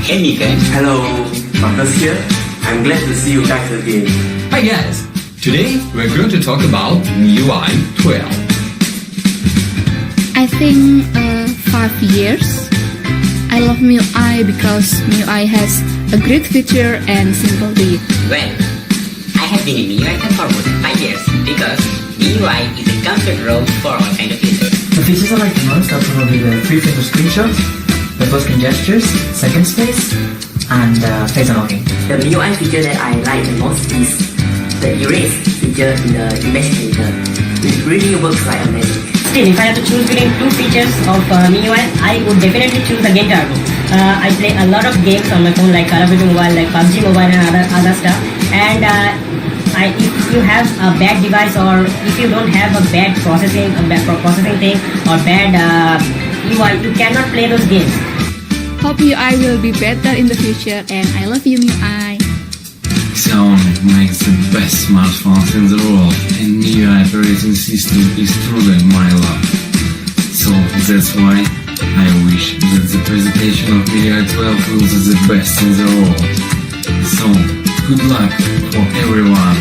Hey Mika. Hello, Marcus here. I'm glad to see you guys again. Hi guys. Today we're going to talk about MIUI 12. I think 5 years. I love MIUI because MIUI has a great feature and simple to use. Well, I have been in MIUI for more than 5 years because MIUI is a comfort room for all kind of users. The features I like the most are probably the 3-finger screenshot, the full-screen gestures, second space, and face unlocking. The MIUI feature that I like the most is the erase feature in the image editor. It really works like a magic. Still, if I have to choose between two features of MIUI, I would definitely choose the Game Turbo. I play a lot of games on my phone like Call of Duty Mobile, like PUBG Mobile and other stuff. And if you have a bad device or if you don't have a bad processing thing or bad UI, you cannot play those games. Hope MIUI will be better in the future, and I love you, MIUI. Xiaomi makes the best smartphones in the world, and MIUI operating system is truly my love. So that's why I wish that the presentation of MIUI 12 will be the best in the world. So, good luck for everyone.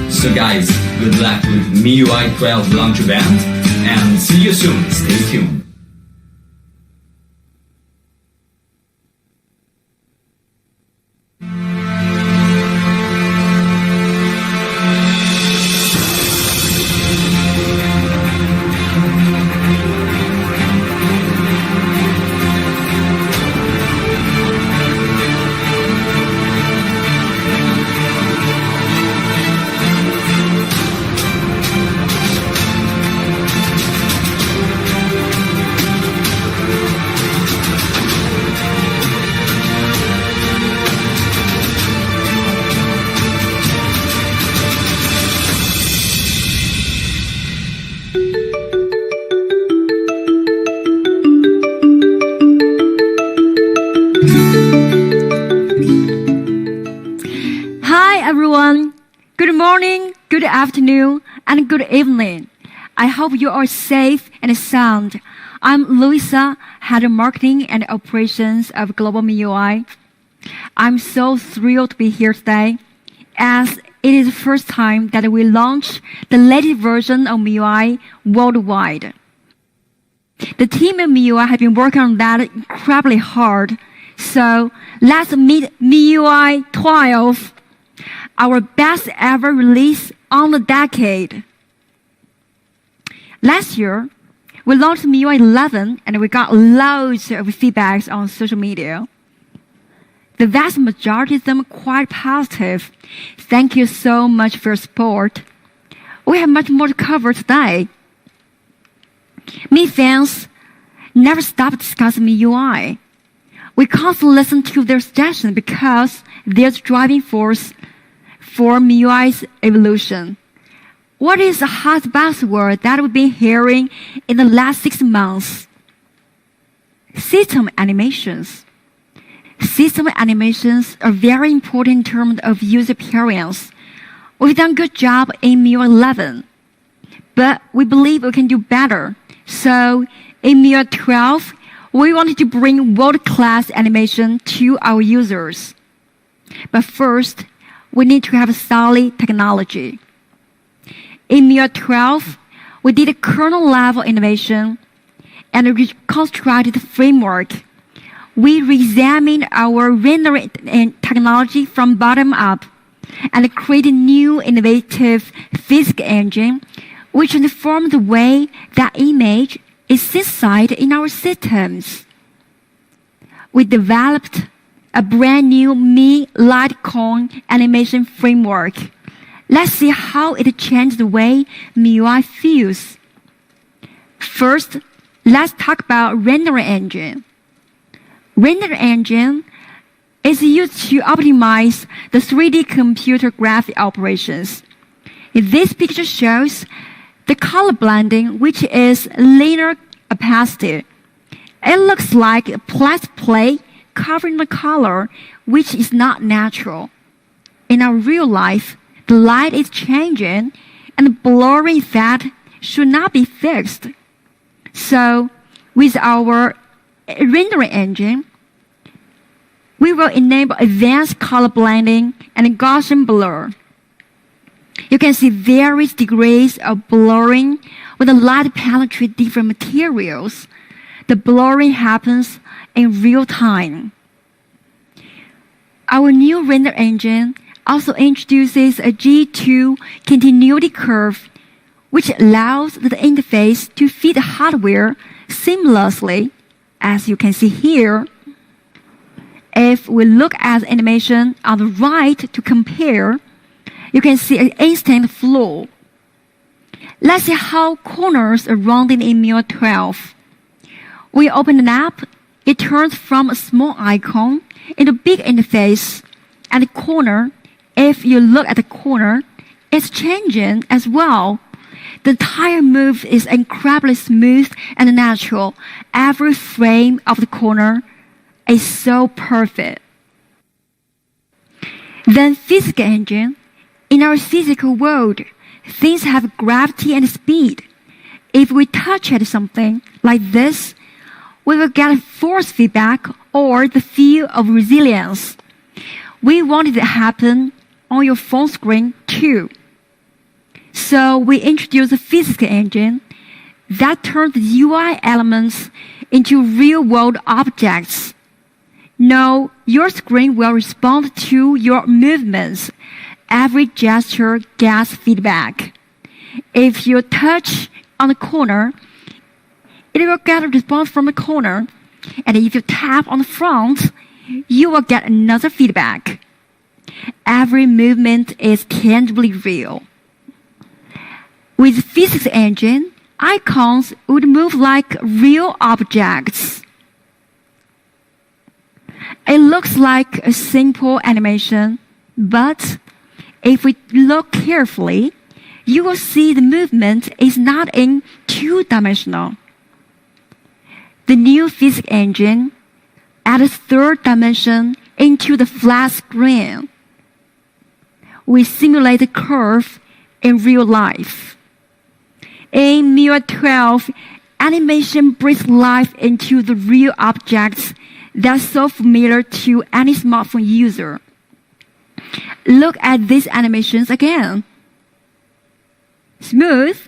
So guys, good luck with MIUI 12 launch event and see you soon. Stay tuned. Hi everyone, good morning, good afternoon, and good evening. I hope you are safe and sound. I'm Louisa, Head of Marketing and Operations of Global MIUI. I'm so thrilled to be here today, as it is the first time that we launch the latest version of MIUI worldwide. The team at MIUI have been working on that incredibly hard, so let's meet MIUI 12. Our best ever release on the decade. Last year, we launched MIUI 11 and we got loads of feedbacks on social media. The vast majority of them quite positive. Thank you so much for your support. We have much more to cover today. Mi fans never stop discussing MIUI. We constantly listen to their suggestions because they're the driving force for MIUI's evolution. What is the hot buzzword that we've been hearing in the last 6 months? System animations. System animations are very important in terms of user experience. We've done a good job in MIUI 11, but we believe we can do better. So in MIUI 12, we wanted to bring world-class animation to our users. But first, we need to have solid technology. In MIUI 12, we did a kernel-level innovation and a reconstructed framework. We re-examined our rendering technology from bottom up and created a new innovative physics engine which transformed the way that image is synthesized in our systems. We developed a brand new lifelike animation framework. Let's see how it changed the way MIUI feels. First, let's talk about render engine. Render engine is used to optimize the 3D computer graphic operations. This picture shows the color blending, which is linear opacity. It looks like a plastic plate covering the color, which is not natural. In our real life, the light is changing and the blurring effect should not be fixed. So With our rendering engine, we will enable advanced color blending and Gaussian blur. You can see various degrees of blurring when the light penetrates different materials. The blurring happens in real time. Our new render engine also introduces a G2 continuity curve, which allows the interface to feed the hardware seamlessly, as you can see here. If we look at the animation on the right to compare, you can see an instant flow. Let's see how corners are rounded in MIUI 12. We open an app, it turns from a small icon into a big interface. At the corner, if you look at the corner, it's changing as well. The entire move is incredibly smooth and natural. Every frame of the corner is so perfect. Then physics engine. In our physical world, things have gravity and speed. If we touch at something like this, we will get force feedback or the feel of resilience. We want it to happen on your phone screen too. So we introduced a physics engine that turns the UI elements into real-world objects. Now, your screen will respond to your movements. Every gesture gets feedback. If you touch on the corner, it will get a response from the corner. And if you tap on the front, you will get another feedback. Every movement is tangibly real. With physics engine, icons would move like real objects. It looks like a simple animation, but if we look carefully, you will see the movement is not in two-dimensional. The new physics engine adds third dimension into the flat screen. We simulate the curve in real life. In MIUI 12, animation breathes life into the real objects that's so familiar to any smartphone user. Look at these animations again. Smooth,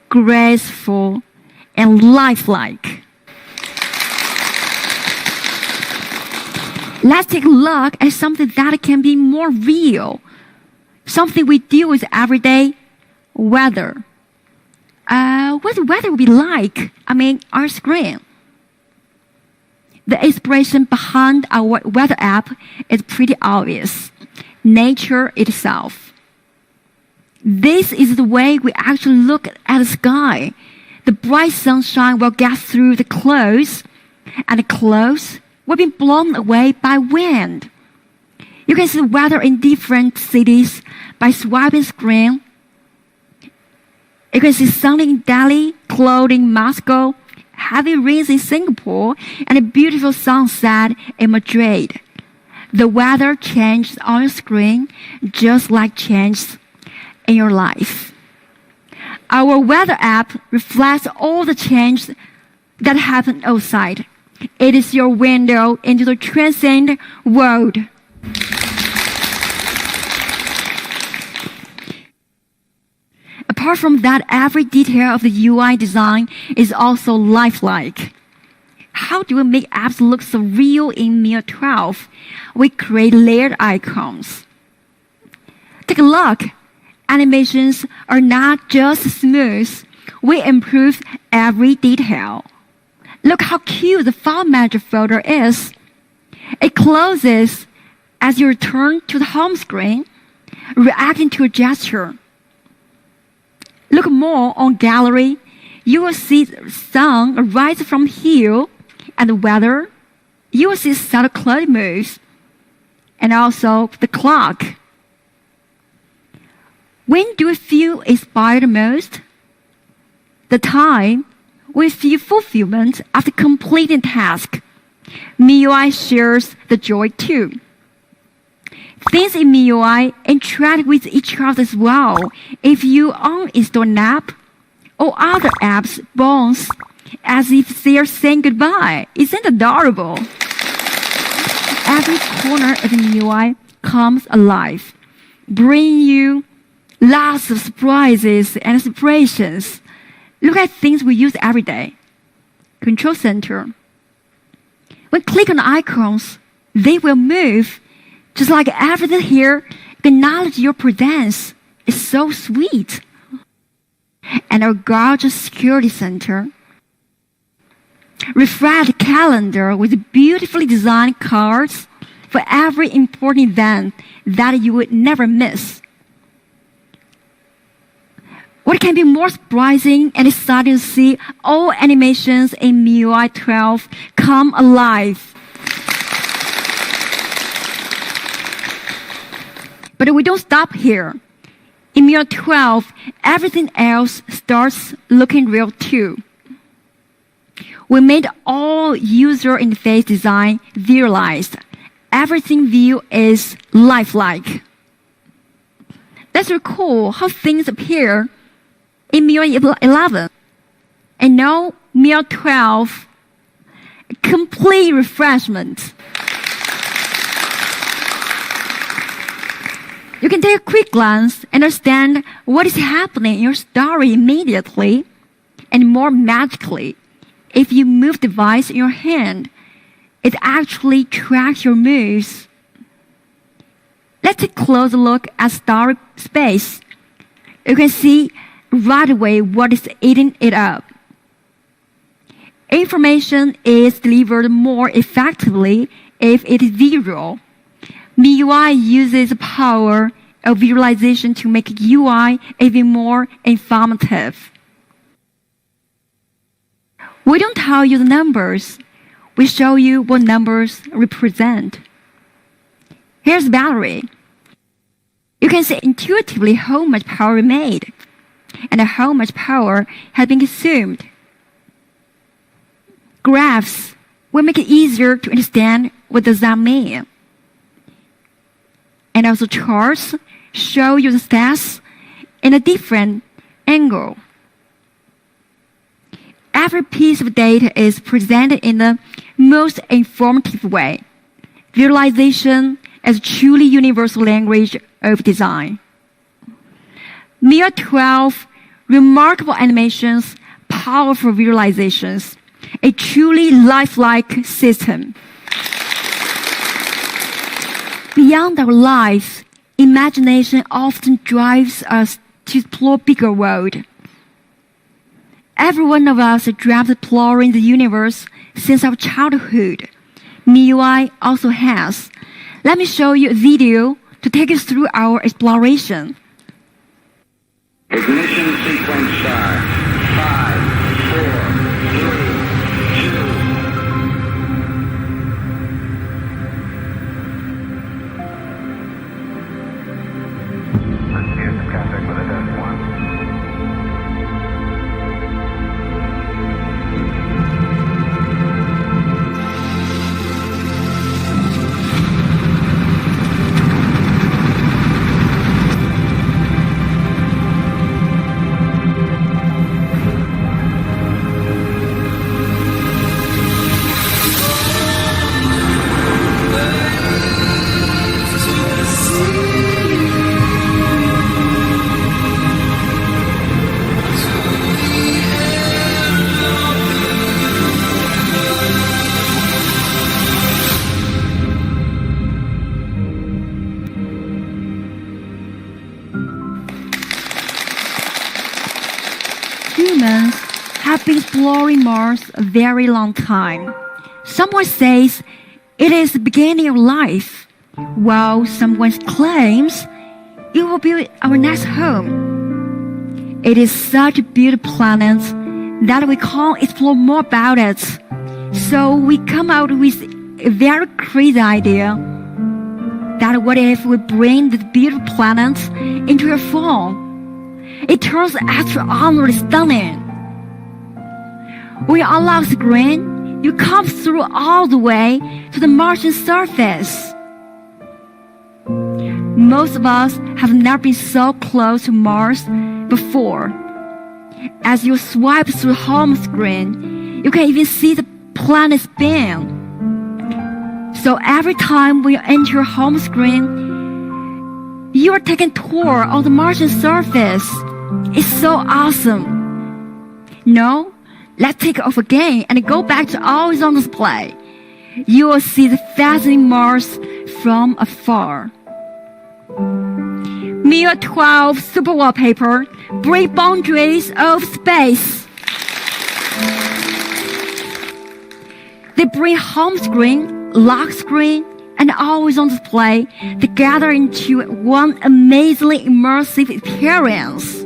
graceful, and lifelike. Let's take a look at something that can be more real. Something we deal with every day, weather. What the weather will be like, our screen. The inspiration behind our weather app is pretty obvious. Nature itself. This is the way we actually look at the sky. The bright sunshine will get through the clouds, and the clouds will be blown away by wind. You can see the weather in different cities by swiping screen. You can see sunny in Delhi, cloudy in Moscow, heavy rains in Singapore, and a beautiful sunset in Madrid. The weather changes on your screen just like changes in your life. Our weather app reflects all the changes that happen outside. It is your window into the transcendent world. Apart from that, every detail of the UI design is also lifelike. How do we make apps look so real in MIUI 12? We create layered icons. Take a look. Animations are not just smooth. We improve every detail. Look how cute the file manager folder is. It closes as you return to the home screen, reacting to a gesture. Look more on gallery. You will see the sun rise from the hill, and the weather. You will see subtle cloud moves, and also the clock. When do we feel inspired most? The time we feel fulfillment after completing a task. MIUI shares the joy too. Things in MIUI interact with each other as well. If you uninstall an app or other apps bounce, as if they are saying goodbye. Isn't it adorable? Every corner of the MIUI comes alive, bringing you lots of surprises and inspirations. Look at things we use every day. Control center. When click on the icons, they will move. Just like everything here, acknowledge your presence. It's so sweet. And our gorgeous security center. Refresh calendar with beautifully designed cards for every important event that you would never miss. What can be more surprising and exciting to see all animations in MIUI 12 come alive? But we don't stop here. In MIUI 12, everything else starts looking real too. We made all user interface design visualized. Everything view is lifelike. That's really cool how things appear in MIUI 11. And now MIUI 12, complete refreshment. You can take a quick glance and understand what is happening in your story immediately and more magically. If you move the device in your hand, it actually tracks your moves. Let's take a closer look at story space. You can see right away what is eating it up. Information is delivered more effectively if it is visual. MIUI uses the power of visualization to make UI even more informative. We don't tell you the numbers. We show you what numbers represent. Here's the battery. You can see intuitively how much power we made and how much power has been consumed. Graphs will make it easier to understand what does that mean. And also charts show you the stats in a different angle. Every piece of data is presented in the most informative way. Visualization as a truly universal language of design. MIUI 12, remarkable animations, powerful visualizations, a truly lifelike system. Beyond our lives, imagination often drives us to explore bigger world. Every one of us dreamt of exploring the universe since our childhood. MIUI also has. Let me show you a video to take us through our exploration. Ignition sequence start. 5, 4, 3, 2. Let's get some contact with a test one. Humans have been exploring Mars a very long time. Someone says it is the beginning of life, while someone claims it will be our next home. It is such a beautiful planet that we can't explore more about it. So we come out with a very crazy idea that what if we bring this beautiful planet into a phone? It turns extraordinarily stunning. When you unlock the screen, you come through all the way to the Martian surface. Most of us have never been so close to Mars before. As you swipe through the home screen, You can even see the planet spin. So every time we enter your home screen, you are taking a tour on the Martian surface. It's so awesome. No, let's take it off again and go back to always on display. You will see the fascinating Mars from afar. MIUI 12 Super Wallpaper break boundaries of space. They bring home screen, lock screen, and always on display together into one amazingly immersive experience.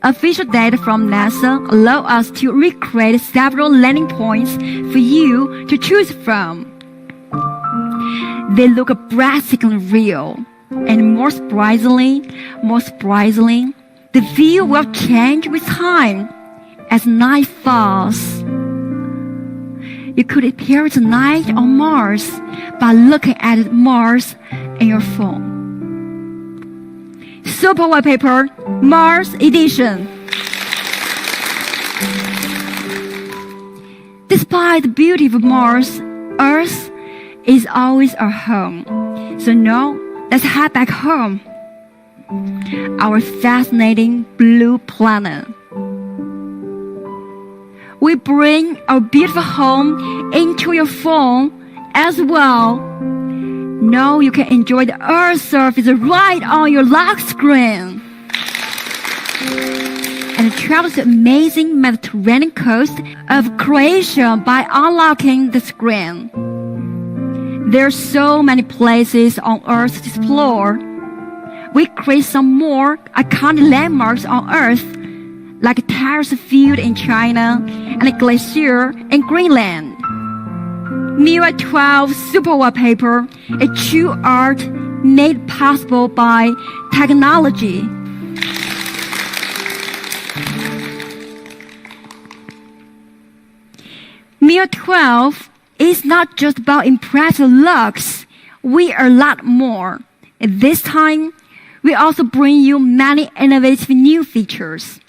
Official data from NASA allow us to recreate several landing points for you to choose from. They look breathtakingly real, and more surprisingly, the view will change with time as night falls. You could experience night on Mars by looking at Mars in your phone. Super Wallpaper Mars Edition. Despite the beauty of Mars, Earth is always our home. So now, let's head back home. Our fascinating blue planet. We bring our beautiful home into your phone as well. Now you can enjoy the Earth's surface right on your lock screen. And travel to the amazing Mediterranean coast of Croatia by unlocking the screen. There are so many places on Earth to explore. We create some more iconic landmarks on Earth, like a terrace field in China and a glacier in Greenland. MIUI 12 Super Wallpaper, a true art made possible by technology. MIUI 12 is not just about impressive looks. We are a lot more. At this time, we also bring you many innovative new features.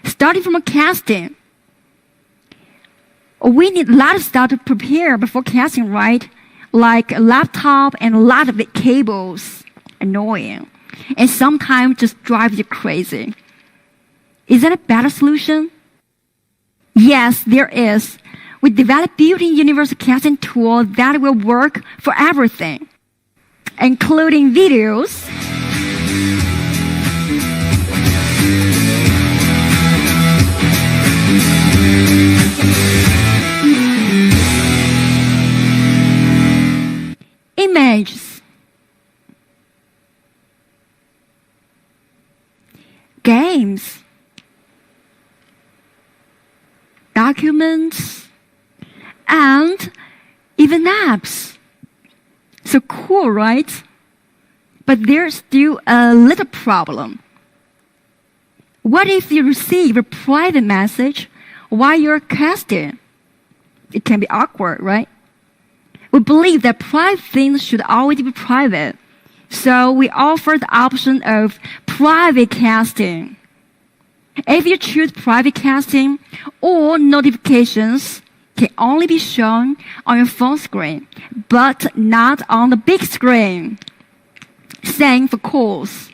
Starting from casting. We need a lot of stuff to prepare before casting, right? Like a laptop and a lot of cables. Annoying. And sometimes just drives you crazy. Is that a better solution? Yes, there is. We developed built-in universal casting tool that will work for everything, including videos, images, games, documents, and even apps. So cool, right? But there's still a little problem. What if you receive a private message while you're casting? It can be awkward, right? We believe that private things should always be private. So we offer the option of private casting. If you choose private casting, all notifications can only be shown on your phone screen, but not on the big screen. Same for calls.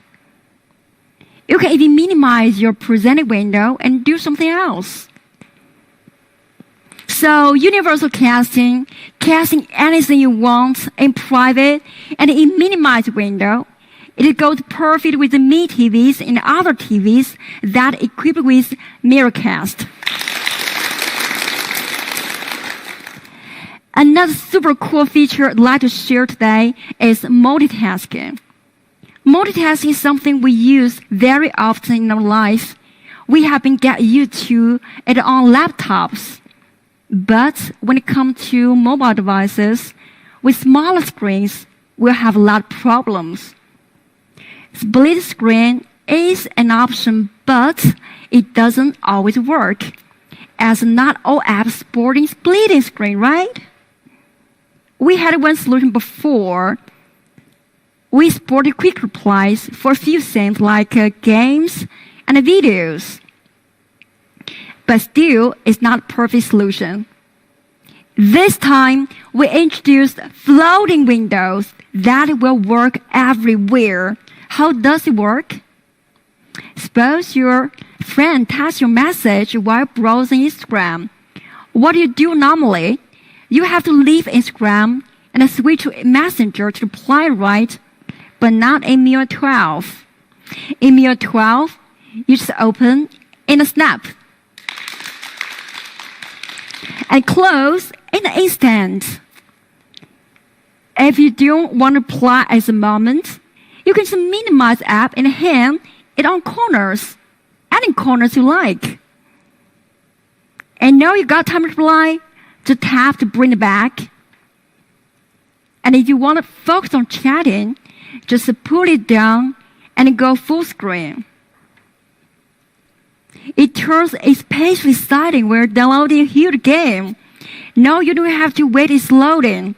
You can even minimize your presented window and do something else. So universal casting anything you want in private and in minimized window. It goes perfect with the Mi TVs and other TVs that equipped with Miracast. Another super cool feature I'd like to share today is multitasking. Multitasking is something we use very often in our life. We have been getting used to it on laptops. But when it comes to mobile devices, with smaller screens, we'll have a lot of problems. Split screen is an option, but it doesn't always work, as not all apps supporting splitting screen, right? We had one solution before. We supported quick replies for a few things like games and videos. but still it's not a perfect solution. This time, we introduced floating windows that will work everywhere. How does it work? Suppose your friend types your message while browsing Instagram. What do you do normally? You have to leave Instagram and switch to Messenger to reply, right? But not in MIUI 12. In MIUI 12, you just open in a snap and close in an instant. If you don't want to reply at the moment, you can just minimize the app and hang it on corners, any corners you like. And now you got time to reply, just tap to bring it back. And if you want to focus on chatting, just pull it down and go full screen. It turns especially exciting when you're downloading a huge game. Now you don't have to wait it's loading.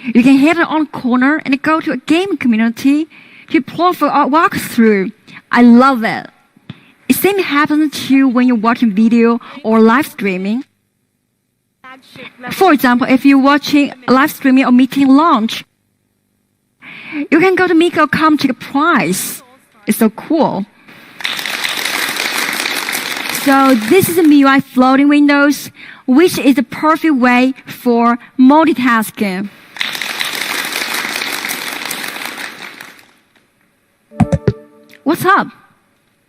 You can hit it on corner and go to a game community to play for a walkthrough. I love it. The same happens to you when you're watching video or live streaming. For example, if you're watching live streaming or meeting launch, you can go to Miko.com to get a prize. It's so cool. So this is the MIUI floating windows, which is the perfect way for multitasking. What's up?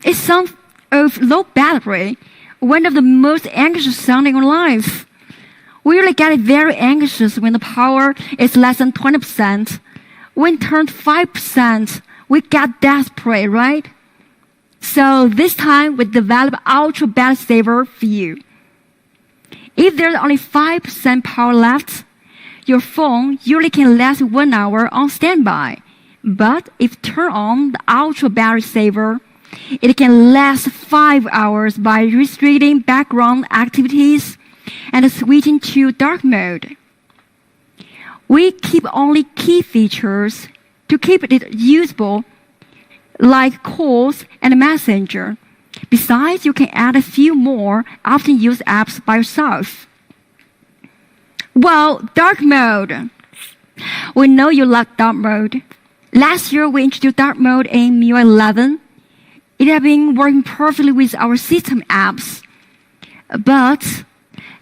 It sounds of low battery, one of the most anxious sounding in life. We really get very anxious when the power is less than 20%. When it turns 5%, we get desperate, right? So this time we develop Ultra Battery Saver for you. If there's only 5% power left, your phone usually can last 1 hour on standby. But if turn on the Ultra Battery Saver, it can last 5 hours by restricting background activities and switching to dark mode. We keep only key features to keep it usable, like calls and messenger. Besides, you can add a few more often used apps by yourself. Well, dark mode. We know you like dark mode. Last year, we introduced dark mode in MIUI 11. It has been working perfectly with our system apps. But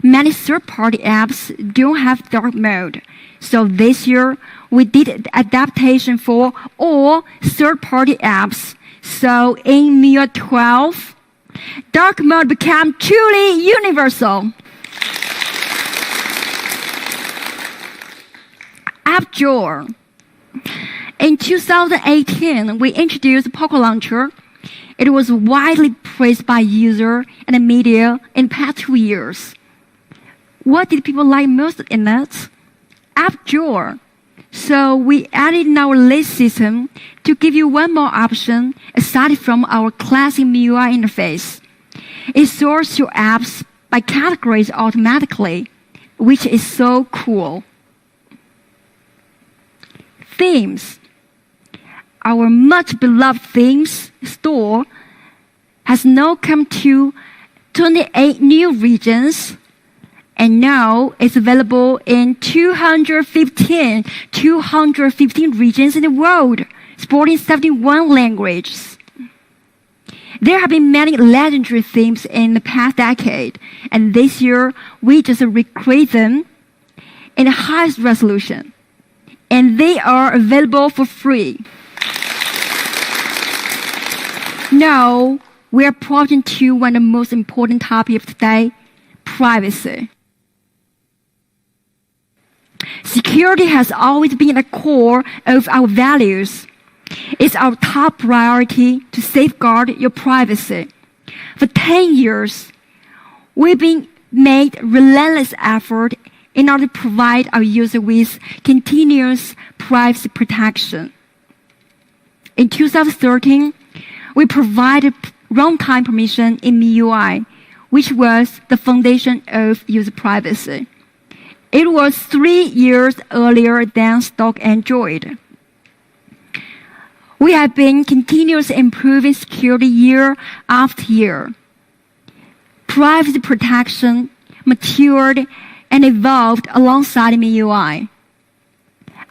many third-party apps don't have dark mode. So this year, we did adaptation for all third-party apps. So in MIUI 12, dark mode became truly universal. App Drawer. In 2018, we introduced Poco Launcher. It was widely praised by users and the media in the past 2 years. What did people like most in it? App Drawer. So we added in our list system to give you one more option aside from our classic MIUI interface. It sorts your apps by categories automatically, which is so cool. Themes. Our much beloved themes store has now come to 28 new regions, and now it's available in 215 regions in the world, supporting 71 languages. There have been many legendary themes in the past decade, and this year we just recreate them in the highest resolution, and they are available for free. Now, we are approaching to one of the most important topics of today, privacy. Security has always been at the core of our values. It's our top priority to safeguard your privacy. For 10 years, we've been made relentless effort in order to provide our users with continuous privacy protection. In 2013, we provided runtime permission in MIUI, which was the foundation of user privacy. It was 3 years earlier than stock Android. We have been continuously improving security year after year. privacy protection matured and evolved alongside MIUI.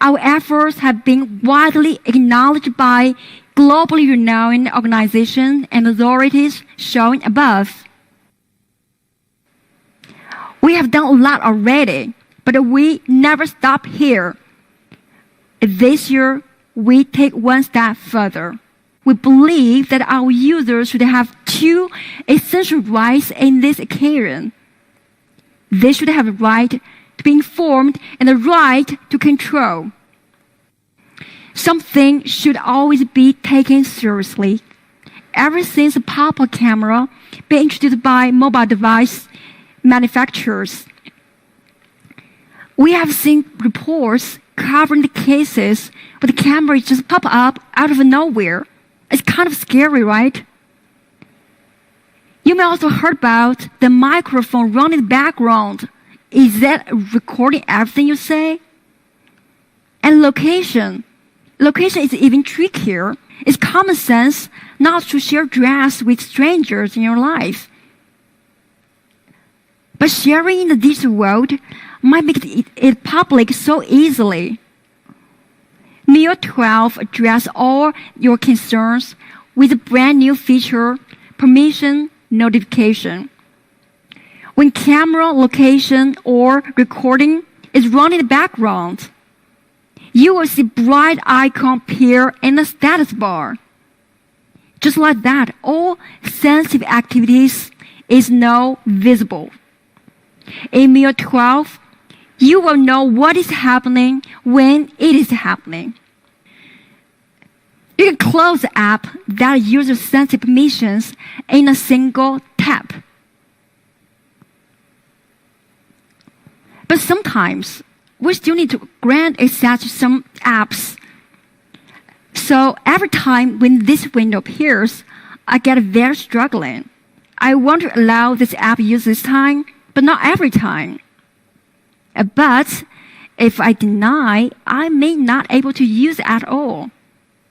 Our efforts have been widely acknowledged by globally renowned organizations and authorities shown above. We have done a lot already, but we never stop here. This year, we take one step further. We believe that our users should have two essential rights in this occasion. They should have the right to be informed and the right to control. Something should always be taken seriously. Ever since the pop-up camera being introduced by mobile device manufacturers, we have seen reports covering the cases where the camera just pop up out of nowhere. It's kind of scary, right? You may also heard about the microphone running in the background. Is that recording everything you say? And location. Location is even trickier. It's common sense not to share address with strangers in your life. But sharing in the digital world might make it public so easily. MIUI 12 addresses all your concerns with a brand new feature, permission notification. When camera, location, or recording is running in the background, you will see bright icon appear in the status bar. Just like that, all sensitive activities is now visible. In MIUI 12, you will know what is happening when it is happening. You can close the app that uses sensitive permissions in a single tap. But sometimes, we still need to grant access to some apps. So every time when this window appears, I get very struggling. I want to allow this app use this time, but not every time. But if I deny, I may not able to use it at all.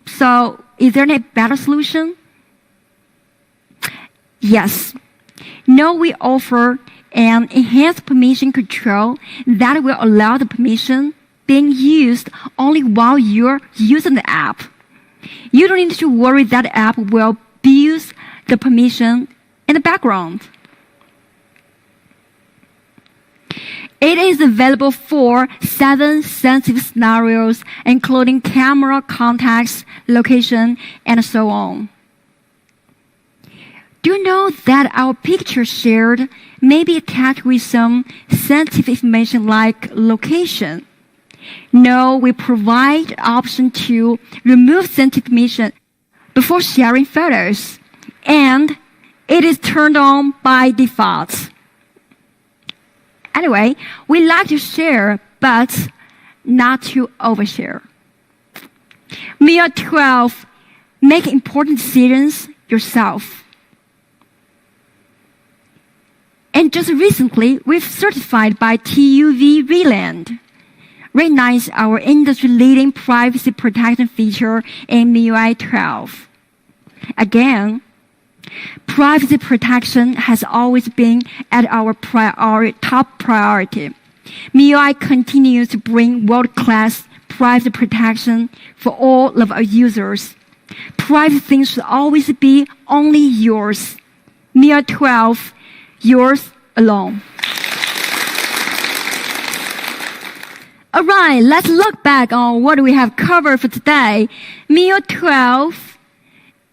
So is there a better solution? Yes. Now we offer an enhanced permission control that will allow the permission being used only while you're using the app. You don't need to worry that the app will abuse the permission in the background. It is available for 7 sensitive scenarios, including camera, contacts, location, and so on. Do you know that our picture shared may be attached with some sensitive information like location? No, we provide the option to remove sensitive information before sharing photos, and it is turned on by default. Anyway, we like to share, but not to overshare. MIUI 12, make important decisions yourself. And just recently, we've certified by TUV Reland, recognize our industry-leading privacy protection feature in MIUI 12. Again, privacy protection has always been at our top priority. MIUI continues to bring world-class privacy protection for all of our users. Private things should always be only yours. MIUI 12, yours alone. All right, let's look back on what we have covered for today. MIUI 12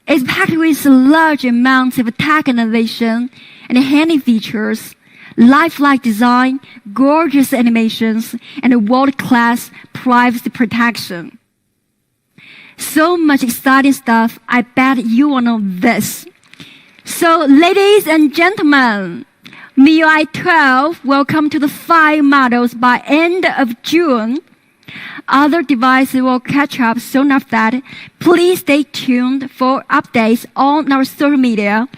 is packed with large amounts of tech innovation and handy features, lifelike design, gorgeous animations, and world-class privacy protection. So much exciting stuff, I bet you want to know this. So, ladies and gentlemen, MIUI 12 will come to the 5 models by end of June. Other devices will catch up soon after that. Please stay tuned for updates on our social media.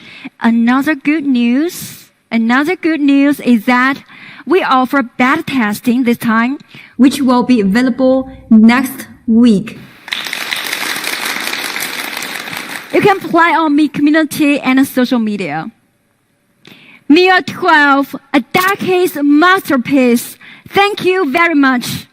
Another good news is that we offer beta testing this time, which will be available next week. You can apply on Mi Community and social media. MIUI 12, a decade's masterpiece. Thank you very much.